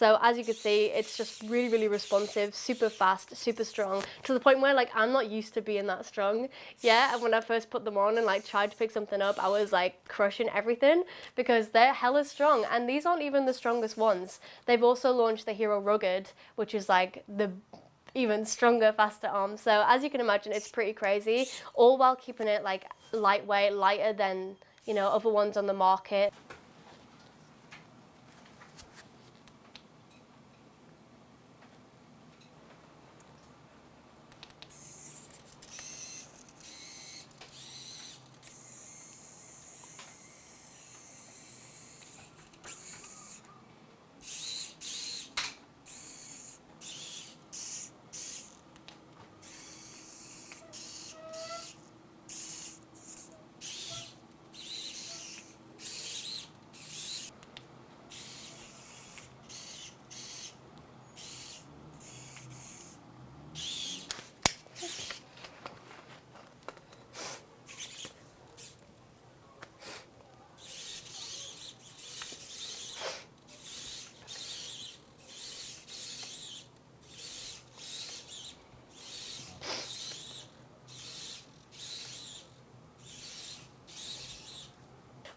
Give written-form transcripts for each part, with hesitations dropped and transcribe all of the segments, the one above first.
So as you can see, it's just really, really responsive, super fast, super strong, to the point where like I'm not used to being that strong. Yeah, and when I first put them on and like tried to pick something up, I was like crushing everything because they're hella strong. And these aren't even the strongest ones. They've also launched the Hero Rugged, which is like the even stronger, faster arm. So as you can imagine, it's pretty crazy, all while keeping it like lightweight, lighter than, you know, other ones on the market.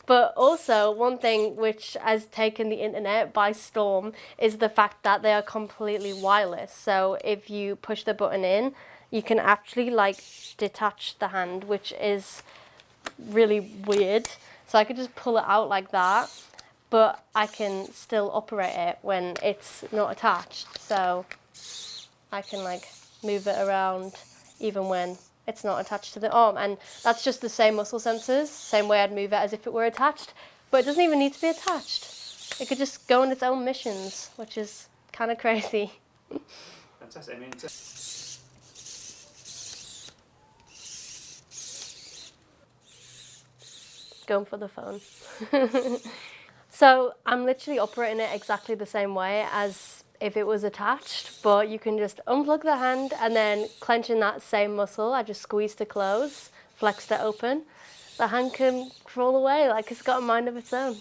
But also, one thing which has taken the internet by storm is the fact that they are completely wireless. So if you push the button in, you can actually like detach the hand, which is really weird. So I could just pull it out like that, but I can still operate it when it's not attached. So I can like move it around even when it's not attached to the arm, and that's just the same muscle sensors, same way I'd move it as if it were attached, but it doesn't even need to be attached. It could just go on its own missions, which is kind of crazy. Fantastic. I mean, Going for the phone. So I'm literally operating it exactly the same way as if it was attached, but you can just unplug the hand and then clenching that same muscle, I just squeeze to close, flex to open. The hand can crawl away like it's got a mind of its own.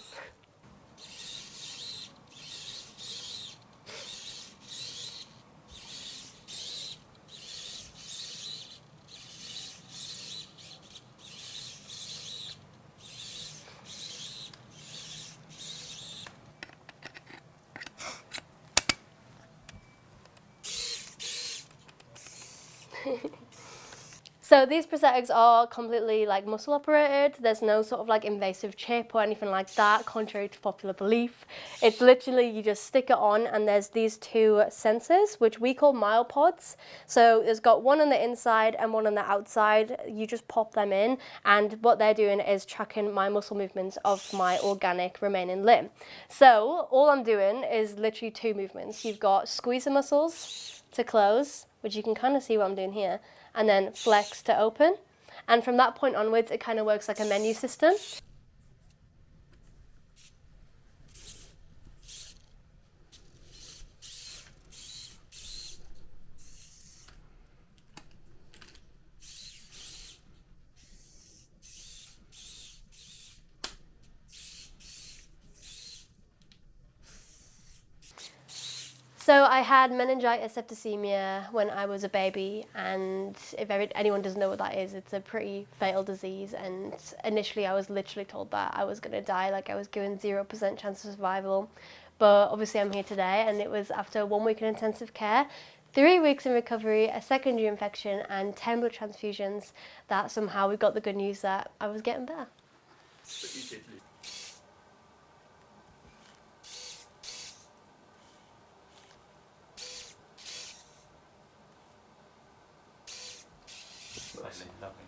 So these prosthetics are completely like muscle operated. There's no sort of like invasive chip or anything like that, contrary to popular belief. It's literally you just stick it on and there's these two sensors, which we call myopods. So there's got one on the inside and one on the outside. You just pop them in and what they're doing is tracking my muscle movements of my organic remaining limb. So all I'm doing is literally two movements. You've got squeeze the muscles to close, which you can kind of see what I'm doing here, and then flex to open. And from that point onwards, it kind of works like a menu system. So I had meningitis septicemia when I was a baby, and if anyone doesn't know what that is, it's a pretty fatal disease, and initially I was literally told that I was going to die, like I was given 0% chance of survival. But obviously I'm here today, and it was after 1 week in intensive care, 3 weeks in recovery, a secondary infection, and 10 blood transfusions that somehow we got the good news that I was getting better. but you did lose. Lovely.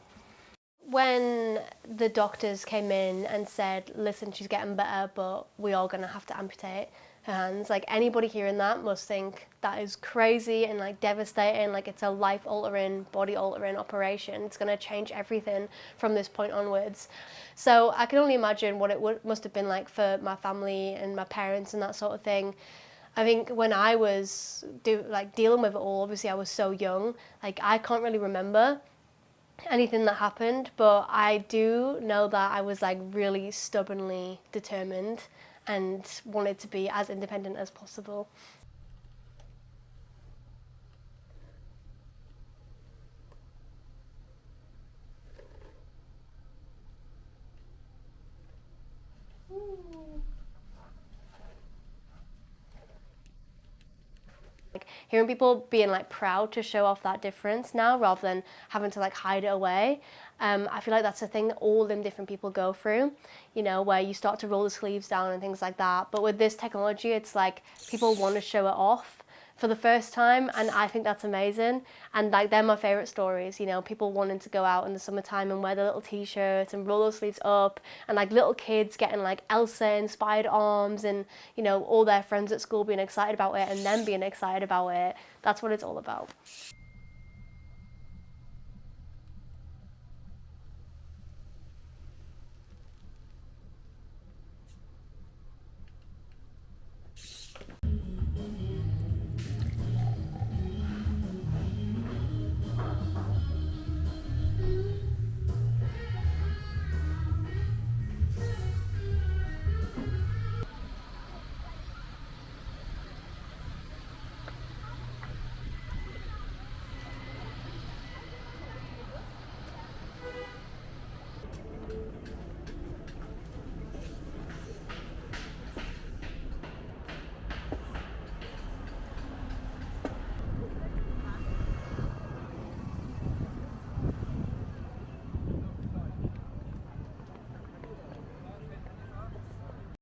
When the doctors came in and said, listen, she's getting better, but we are going to have to amputate her hands, like anybody hearing that must think that is crazy and like devastating, like it's a life-altering, body-altering operation. It's going to change everything from this point onwards. So I can only imagine what it must have been like for my family and my parents and that sort of thing. I think when I was dealing with it all, obviously I was so young, like I can't really remember anything that happened, but I do know that I was like really stubbornly determined, and wanted to be as independent as possible. Like hearing people being like proud to show off that difference now rather than having to like hide it away. I feel like that's a thing that all them different people go through, you know, where you start to roll the sleeves down and things like that. But with this technology, it's like people want to show it off for the first time, and I think that's amazing. And like they're my favorite stories, you know, people wanting to go out in the summertime and wear their little t-shirts and roll those sleeves up, and like little kids getting like Elsa inspired arms, and you know, all their friends at school being excited about it and them being excited about it. That's what it's all about.